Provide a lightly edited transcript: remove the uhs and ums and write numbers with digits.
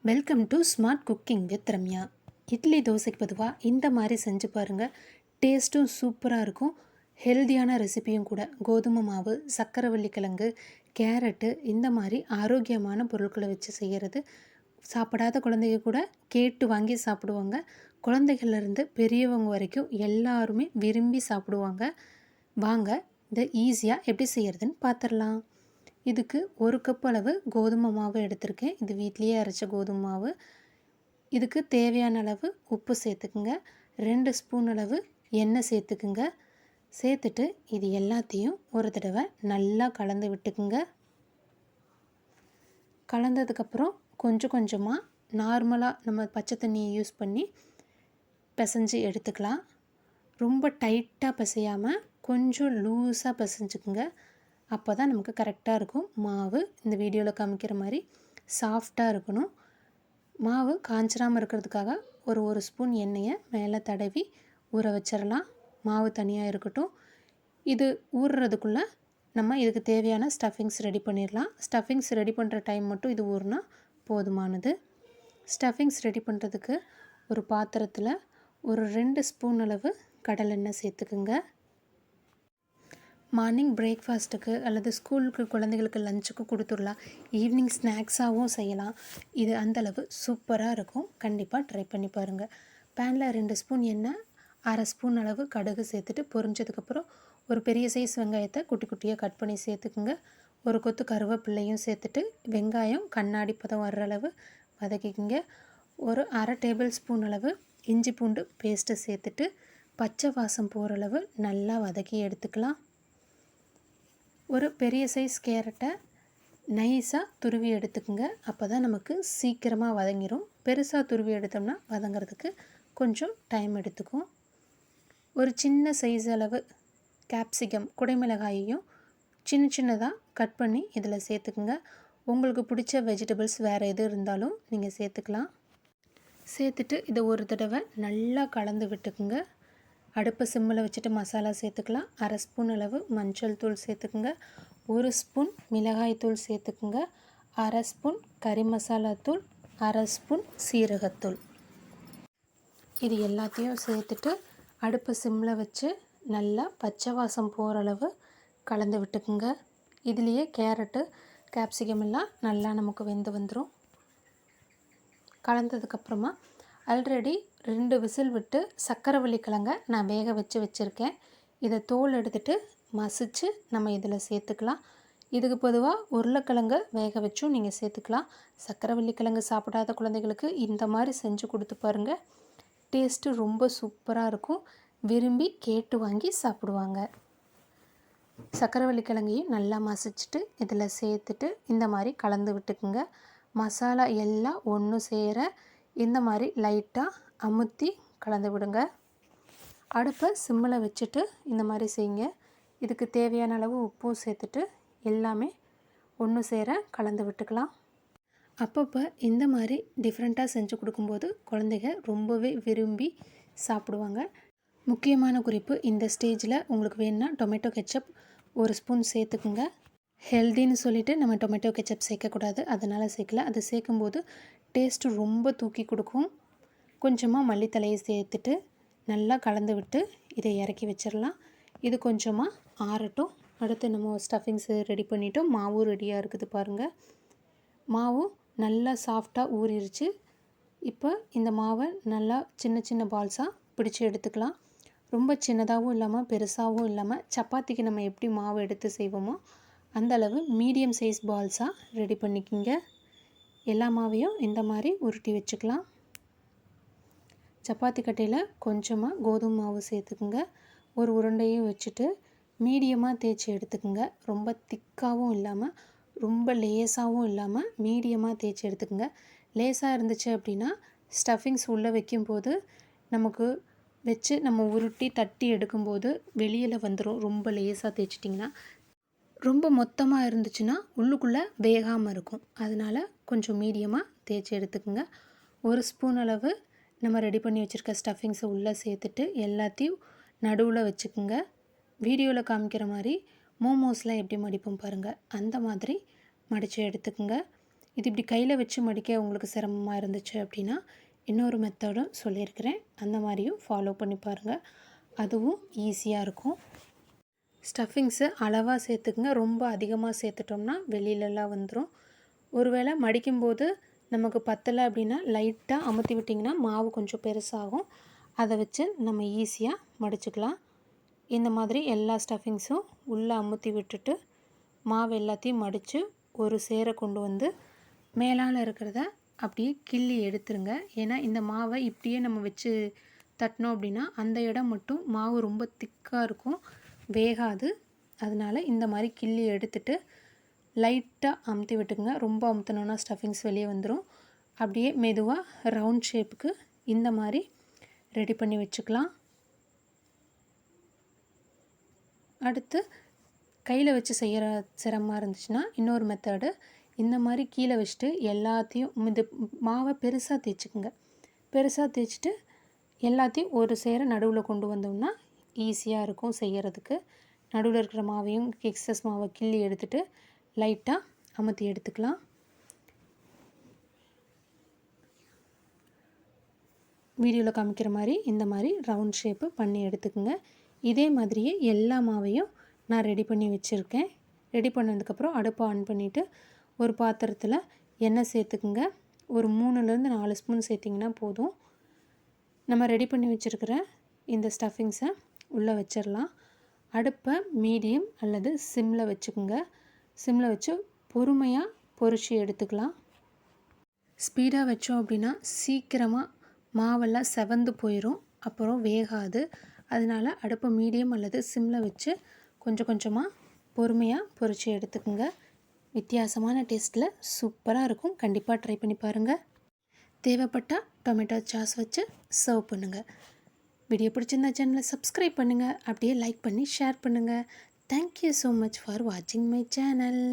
Welcome to smart cooking with Ramya. Idli தோசைக்கு பொதுவாக இந்த மாதிரி செஞ்சு பாருங்கள். டேஸ்ட்டும் சூப்பராக இருக்கும். ஹெல்தியான ரெசிபியும் கூட. கோதுமை மாவு, சர்க்கரைவள்ளி கிழங்கு, கேரட்டு இந்த மாதிரி ஆரோக்கியமான பொருட்களை வச்சு செய்கிறது. சாப்பிடாத குழந்தைங்க கூட கேட்டு வாங்கி சாப்பிடுவாங்க. குழந்தைகள்லேருந்து பெரியவங்க வரைக்கும் எல்லாருமே விரும்பி சாப்பிடுவாங்க. வாங்க இதை ஈஸியாக எப்படி செய்கிறதுன்னு பார்த்துடலாம். இதுக்கு 1 கப் அளவு கோதுமை மாவு எடுத்திருக்கேன். இது வீட்லேயே அரைச்ச கோதுமை மாவு. இதுக்கு தேவையான அளவு உப்பு சேர்த்துக்குங்க. 2 ஸ்பூன் அளவு எண்ணெய் சேர்த்துக்குங்க. சேர்த்துட்டு இது எல்லாத்தையும் ஒரு தடவை நல்லா கலந்து விட்டுக்குங்க. கலந்ததுக்கப்புறம் கொஞ்சம் கொஞ்சமாக நார்மலாக நம்ம பச்சை தண்ணியை யூஸ் பண்ணி பிசைஞ்சு எடுத்துக்கலாம். ரொம்ப டைட்டாக பிசையாமல் கொஞ்சம் லூஸாக பிசைஞ்சுக்குங்க. அப்போ தான் நமக்கு கரெக்டாக இருக்கும். மாவு இந்த வீடியோவில் காமிக்கிற மாதிரி சாஃப்டாக இருக்கணும். மாவு காஞ்சிராமல் இருக்கிறதுக்காக ஒரு ஸ்பூன் எண்ணெயை மேலே தடவி ஊற வச்சிடலாம். மாவு தனியாக இருக்கட்டும். இது ஊறுறதுக்குள்ளே நம்ம இதுக்கு தேவையான ஸ்டஃபிங்ஸ் ரெடி பண்ணிடலாம். ஸ்டஃபிங்ஸ் ரெடி பண்ணுற டைம் மட்டும் இது ஊறுனா போதுமானது. ஸ்டஃபிங்ஸ் ரெடி பண்ணுறதுக்கு ஒரு பாத்திரத்தில் ஒரு 2 ஸ்பூன் அளவு கடலெண்ணெய் சேர்த்துக்குங்க. மார்னிங் பிரேக்ஃபாஸ்ட்டுக்கு அல்லது ஸ்கூலுக்கு குழந்தைகளுக்கு லஞ்சுக்கு கொடுத்துடலாம். ஈவினிங் ஸ்நாக்ஸாகவும் செய்யலாம். இது அந்தளவு சூப்பராக இருக்கும். கண்டிப்பாக ட்ரை பண்ணி பாருங்கள். பேனில் 2 ஸ்பூன் எண்ணெய், 1/2 ஸ்பூன் அளவு கடுகு சேர்த்துட்டு பொரிஞ்சதுக்கப்புறம் ஒரு பெரிய சைஸ் வெங்காயத்தை குட்டி குட்டியாக கட் பண்ணி சேர்த்துக்குங்க. ஒரு கொத்து கருவேப்பிலையும் சேர்த்துட்டு வெங்காயம் கண்ணாடி பதம் வர்ற அளவு வதக்கிக்கிங்க. ஒரு 1/2 டேபிள் ஸ்பூன் அளவு இஞ்சி பூண்டு பேஸ்ட்டு சேர்த்துட்டு பச்சை வாசம் போகிற அளவு நல்லா வதக்கி எடுத்துக்கலாம். ஒரு பெரிய சைஸ் கேரட்டை நைஸாக துருவி எடுத்துக்குங்க. அப்போ தான் நமக்கு சீக்கிரமாக வதங்கிடும். பெருசாக துருவி எடுத்தோம்னா வதங்கிறதுக்கு கொஞ்சம் டைம் எடுத்துக்கும். ஒரு சின்ன சைஸ் அளவு கேப்சிகம் குடைமிளகாயையும் சின்ன சின்னதாக கட் பண்ணி இதில் சேர்த்துக்குங்க. உங்களுக்கு பிடிச்ச வெஜிடபிள்ஸ் வேறு எது இருந்தாலும் நீங்கள் சேர்த்துக்கலாம். சேர்த்துட்டு இதை ஒரு தடவை நல்லா கலந்து விட்டுக்குங்க. அடுப்பை சிம்மில் வச்சுட்டு மசாலா சேர்த்துக்கலாம். 1/2 ஸ்பூன் அளவு மஞ்சள் தூள் சேர்த்துக்குங்க. 1 ஸ்பூன் மிளகாய் தூள் சேர்த்துக்குங்க. 1/2 ஸ்பூன் கறி மசாலா தூள், 1/2 ஸ்பூன் சீரகத்தூள். இது எல்லாத்தையும் சேர்த்துட்டு அடுப்பை சிம்மில் வச்சு நல்லா பச்சை வாசம் போகிற அளவு கலந்து விட்டுக்குங்க. இதுலேயே கேரட்டு கேப்சிகம் எல்லாம் நல்லா நமக்கு வெந்து வந்துடும். கலந்ததுக்கப்புறமா ஆல்ரெடி 2 விசில் விட்டு சர்க்கரைவள்ளி கிழங்க நான் வேக வச்சுருக்கேன். இதை தோல் எடுத்துகிட்டு மசித்து நம்ம இதில் சேர்த்துக்கலாம். இதுக்கு பொதுவாக உருளைக்கிழங்க வேக வச்சும் நீங்கள் சேர்த்துக்கலாம். சர்க்கரைவள்ளி கிழங்கு சாப்பிடாத குழந்தைகளுக்கு இந்த மாதிரி செஞ்சு கொடுத்து பாருங்கள். டேஸ்ட்டு ரொம்ப சூப்பராக இருக்கும். விரும்பி கேட்டு வாங்கி சாப்பிடுவாங்க. சர்க்கரைவள்ளி கிழங்கையும் நல்லா மசிச்சுட்டு இதில் சேர்த்துட்டு இந்த மாதிரி கலந்து விட்டுக்குங்க. மசாலா எல்லாம் ஒன்று சேர இந்த மாதிரி லைட்டாக அமுத்தி கலந்து விடுங்க. அடுப்பை சிம்மில் வச்சுட்டு இந்த மாதிரி செய்யுங்க. இதுக்கு தேவையான அளவு உப்பும் சேர்த்துட்டு எல்லாமே ஒன்று சேர கலந்து விட்டுக்கலாம். அப்பப்போ இந்த மாதிரி டிஃப்ரெண்ட்டாக செஞ்சு கொடுக்கும்போது குழந்தைங்க ரொம்பவே விரும்பி சாப்பிடுவாங்க. முக்கியமான குறிப்பு, இந்த ஸ்டேஜில் உங்களுக்கு வேணும்னா டொமேட்டோ கெச்சப் 1 ஸ்பூன் சேர்த்துக்குங்க. ஹெல்தின்னு சொல்லிவிட்டு நம்ம டொமேட்டோ கெச்சப் சேர்க்கக்கூடாது, அதனால் சேர்க்கல. அது சேர்க்கும்போது டேஸ்ட்டு ரொம்ப தூக்கி கொடுக்கும். கொஞ்சமாக மல்லித்தலையை சேர்த்துட்டு நல்லா கலந்து விட்டு இதை இறக்கி வச்சிடலாம். இது கொஞ்சமாக ஆறட்டும். அடுத்து நம்ம ஸ்டஃபிங்ஸு ரெடி பண்ணிவிட்டோம். மாவும் ரெடியாக இருக்குது பாருங்கள். மாவும் நல்லா சாஃப்டாக ஊறிடுச்சு. இப்போ இந்த மாவை நல்லா சின்ன சின்ன பால்ஸாக பிடிச்சி எடுத்துக்கலாம். ரொம்ப சின்னதாகவும் இல்லாமல் பெருசாகவும் இல்லாமல் சப்பாத்திக்கு நம்ம எப்படி மாவு எடுத்து செய்வோமோ அந்த அளவு மீடியம் சைஸ் பால்ஸாக ரெடி பண்ணிக்கிங்க. எல்லா மாவையும் இந்த மாதிரி உருட்டி வச்சுக்கலாம். சப்பாத்தி கட்டையில் கொஞ்சமாக கோதுமை மாவு சேர்த்துக்குங்க. ஒரு உருண்டையும் வச்சுட்டு மீடியமாக தேய்ச்சி எடுத்துக்குங்க. ரொம்ப திக்காகவும் இல்லாமல் ரொம்ப லேஸாகவும் இல்லாமல் மீடியமாக தேய்ச்சி எடுத்துக்குங்க. லேஸாக இருந்துச்சு அப்படின்னா ஸ்டஃபிங்ஸ் உள்ளே வைக்கும்போது நமக்கு வச்சு நம்ம உருட்டி தட்டி எடுக்கும்போது வெளியில் வந்துடும். ரொம்ப லேஸாக தேய்ச்சிட்டிங்கன்னா. ரொம்ப மொத்தமாக இருந்துச்சுன்னா உள்ளுக்குள்ளே வேகாமல் இருக்கும். அதனால் கொஞ்சம் மீடியமாக தேய்ச்சி எடுத்துக்குங்க. 1 ஸ்பூன் அளவு நம்ம ரெடி பண்ணி வச்சுருக்க ஸ்டஃபிங்ஸை உள்ளே சேர்த்துட்டு எல்லாத்தையும் நடுவில் வச்சுக்குங்க. வீடியோவில் காமிக்கிற மாதிரி மோமோஸ்லாம் எப்படி மடிப்போம் பாருங்கள், அந்த மாதிரி மடித்து எடுத்துக்குங்க. இது இப்படி கையில் வச்சு மடிக்க உங்களுக்கு சிரமமாக இருந்துச்சு அப்படின்னா இன்னொரு மெத்தடும் சொல்லியிருக்கிறேன், அந்த மாதிரியும் ஃபாலோ பண்ணி பாருங்கள். அதுவும் ஈஸியாக இருக்கும். ஸ்டஃபிங்ஸு அளவாக சேர்த்துக்குங்க. ரொம்ப அதிகமாக சேர்த்துட்டோம்னா வெளியிலலாம் வந்துடும். ஒருவேளை மடிக்கும்போது நமக்கு பத்தலை அப்படின்னா லைட்டாக அமுத்தி விட்டிங்கன்னா மாவு கொஞ்சம் பெருசாகும். அதை வச்சு நம்ம ஈஸியாக மடிச்சுக்கலாம். இந்த மாதிரி எல்லா ஸ்டஃபிங்ஸும் உள்ளே அமுத்தி விட்டுட்டு மாவு எல்லாத்தையும் மடித்து ஒரு சேர கொண்டு வந்து மேலால் இருக்கிறத அப்படியே கிள்ளி எடுத்துருங்க. ஏன்னா இந்த மாவை இப்படியே நம்ம வச்சு தட்டினோம் அப்படின்னா அந்த இடம் மட்டும் மாவு ரொம்ப திக்காக இருக்கும், வேகாது. அதனால் இந்த மாதிரி கிள்ளி எடுத்துட்டு லைட்டாக அமுத்தி விட்டுக்குங்க. ரொம்ப அமுத்தினோன்னா ஸ்டஃபிங்ஸ் வெளியே வந்துடும். அப்படியே மெதுவாக ரவுண்ட் ஷேப்புக்கு இந்த மாதிரி ரெடி பண்ணி வச்சுக்கலாம். அடுத்து கையில் வச்சு செய்கிற சிரமமாக இருந்துச்சுன்னா இன்னொரு மெத்தடு, இந்த மாதிரி கீழே வச்சுட்டு எல்லாத்தையும் இது மாவை பெருசாக தேய்ச்சிக்குங்க. பெருசாக தேய்ச்சிட்டு எல்லாத்தையும் ஒரு சேர நடுவில் கொண்டு வந்தோம்னா ஈஸியாக இருக்கும் செய்கிறதுக்கு. நடுவில் இருக்கிற மாவையும் எக்ஸஸ் மாவை கிள்ளி எடுத்துகிட்டு லைட்டாக அமுத்தி எடுத்துக்கலாம். வீடியோவில் காமிக்கிற மாதிரி இந்த மாதிரி ரவுண்ட் ஷேப்பு பண்ணி எடுத்துக்கோங்க. இதே மாதிரியே எல்லா மாவையும் நான் ரெடி பண்ணி வச்சுருக்கேன். ரெடி பண்ணதுக்கப்புறம் அடுப்பை ஆன் பண்ணிவிட்டு ஒரு பாத்திரத்தில் எண்ணெய் சேர்த்துக்குங்க. ஒரு 3-4 ஸ்பூன் சேர்த்திங்கன்னா போதும். நம்ம ரெடி பண்ணி வச்சுருக்கிற இந்த ஸ்டஃபிங்ஸை உள்ளே வச்சிடலாம். அடுப்பை மீடியம் அல்லது சிம்மில் வச்சுக்கோங்க. சிம்மில் வச்சு பொறுமையாக பொரிச்சு எடுத்துக்கலாம். ஸ்பீடாக வச்சோம் அப்படின்னா சீக்கிரமாக மாவெல்லாம் செவந்து போயிடும், அப்புறம் வேகாது. அதனால் அடுப்பை மீடியம் அல்லது சிம்மில் வச்சு கொஞ்சம் கொஞ்சமாக பொறுமையாக பொரிச்சு எடுத்துக்கோங்க. வித்தியாசமான டேஸ்ட்டில் சூப்பராக இருக்கும். கண்டிப்பாக ட்ரை பண்ணி பாருங்கள். தேவைப்பட்டால் டொமேட்டோ சாஸ் வச்சு சர்வ் பண்ணுங்கள். வீடியோ பிடிச்சிருந்தா சேனலை சப்ஸ்கிரைப் பண்ணுங்கள். அப்படியே லைக் பண்ணி ஷேர் பண்ணுங்கள். தேங்க்யூ ஸோ மச் ஃபார் வாட்சிங் மை சேனல்.